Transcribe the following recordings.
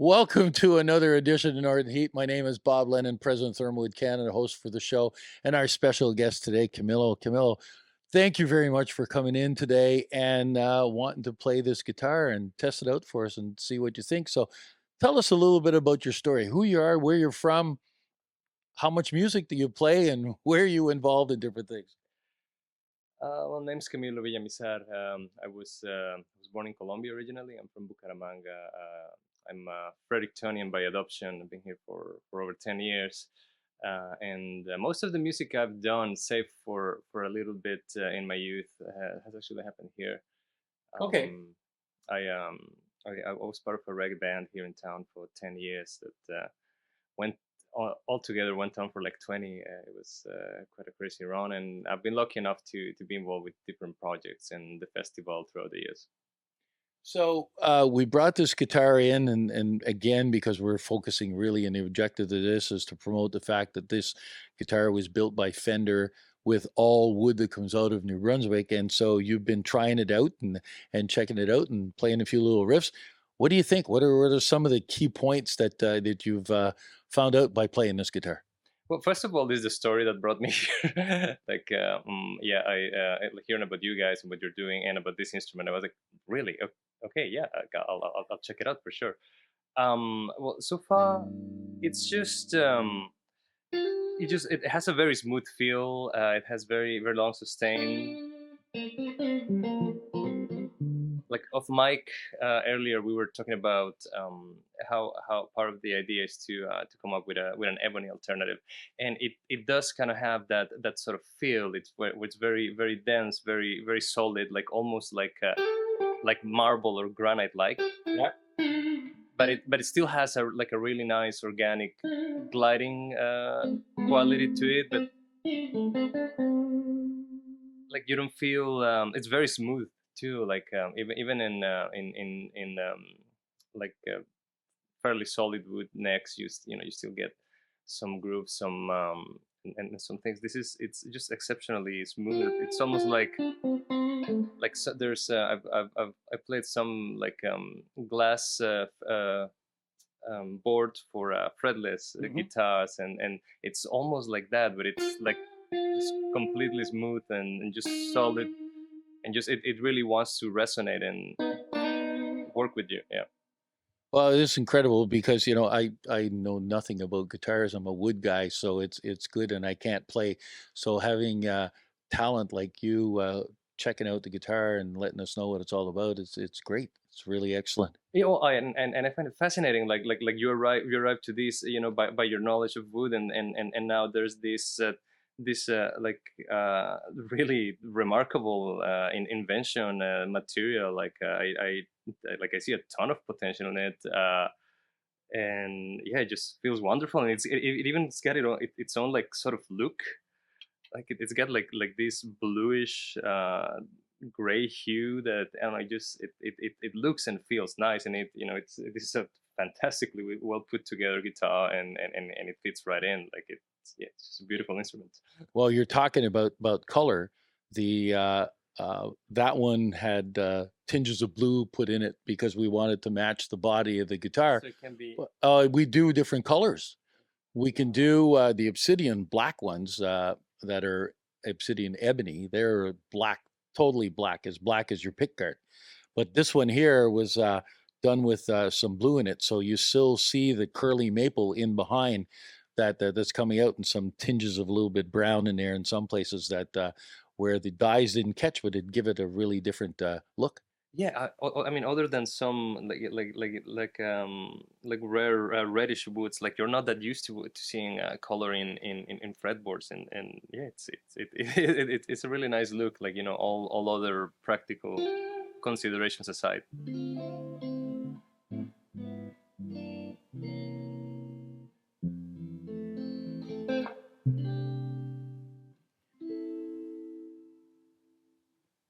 Welcome to another edition of Northern Heat. My name is Bob Lennon, President of ThermalWood Canada, host for the show, and our special guest today, Camilo. Camilo, thank you very much for coming in today and wanting to play this guitar and test it out for us and see what you think. So, tell us a little bit about your story, who you are, where you're from, how much music do you play, and where you involved in different things. Name's Camilo Villamizar. I was born in Colombia originally. I'm from Bucaramanga. I'm Frederictonian by adoption. I've been here for over 10 years. And most of the music I've done, save for a little bit in my youth, has actually happened here. Okay. Um, I, um, I was part of a reggae band here in town for 10 years that went altogether went on for like 20. It was quite a crazy run, and I've been lucky enough to be involved with different projects and the festival throughout the years. So we brought this guitar in, and again, because we're focusing really, and the objective of this is to promote the fact that this guitar was built by Fender with all wood that comes out of New Brunswick. And so you've been trying it out and checking it out and playing a few little riffs. What do you think? What are some of the key points that you've found out by playing this guitar? Well, first of all, this is the story that brought me here. Yeah, hearing about you guys and what you're doing and about this instrument, I was like, really? Okay, yeah, I'll check it out for sure. Well, so far, it's just it has a very smooth feel. It has very long sustain. Like off mic earlier, we were talking about how part of the idea is to come up with an ebony alternative, and it does kind of have that sort of feel. It's very dense, very solid, like almost like marble or granite like. Yeah. But it still has a really nice organic gliding quality to it. But like you don't feel it's very smooth too. Like even in like fairly solid wood necks, you still get some grooves, and some things. It's just exceptionally smooth. It's almost like so there's I played some like glass board for fretless guitars, and it's almost like that, but it's like just completely smooth and just solid, and just it really wants to resonate and work with you. Yeah. Well, it is incredible because I know nothing about guitars. I'm a wood guy, so it's good, and I can't play. So having talent like you checking out the guitar and letting us know what it's all about, it's great. It's really excellent. And I find it fascinating. Like you arrived to this, by your knowledge of wood, and now there's this like really remarkable invention material. I see a ton of potential in it. And yeah, it just feels wonderful, and it even's got its own like sort of look. Like it's got like this bluish gray hue that, and I just it looks and feels nice, and this is a fantastically well put together guitar, and it fits right in. Like it's just a beautiful instrument. Well, you're talking about color. The that one had tinges of blue put in it because we wanted to match the body of the guitar. So it can be. But, we do different colors. We can do the Obsidian black ones that are Obsidian Ebony. They're black, totally black as your pick guard. But this one here was done with some blue in it, so you still see the curly maple in behind that's coming out, and some tinges of a little bit brown in there in some places that where the dyes didn't catch, but it'd give it a really different look. Yeah, I mean, other than some like rare reddish woods, like you're not that used to seeing color in fretboards, and yeah, it's a really nice look. Like all other practical considerations aside.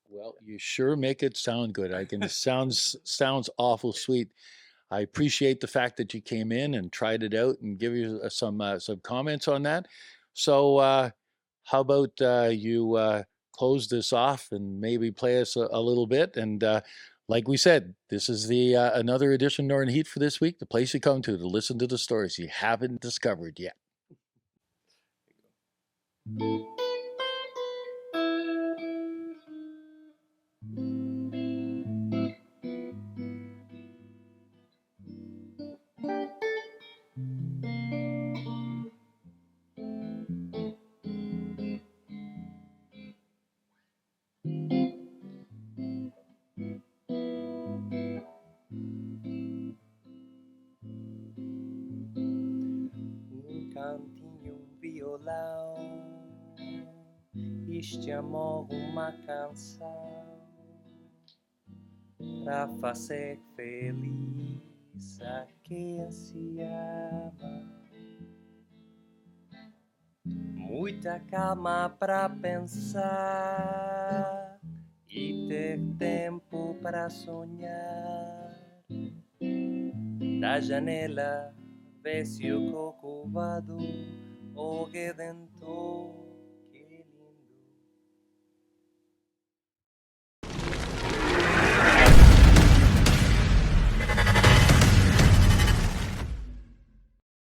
Well, you sure make it sound good. I can. It sounds awful sweet. I appreciate the fact that you came in and tried it out and give you some comments on that. So, how about you? close this off and maybe play us a little bit. And like we said, this is the another edition Northern Heat for this week, the place you come to listen to the stories you haven't discovered yet. Cantinho, violão, este amor uma canção pra fazer feliz a quem se ama. Muita calma pra pensar e ter tempo pra sonhar. Da janela vê-se o Corcovado, o Redentor.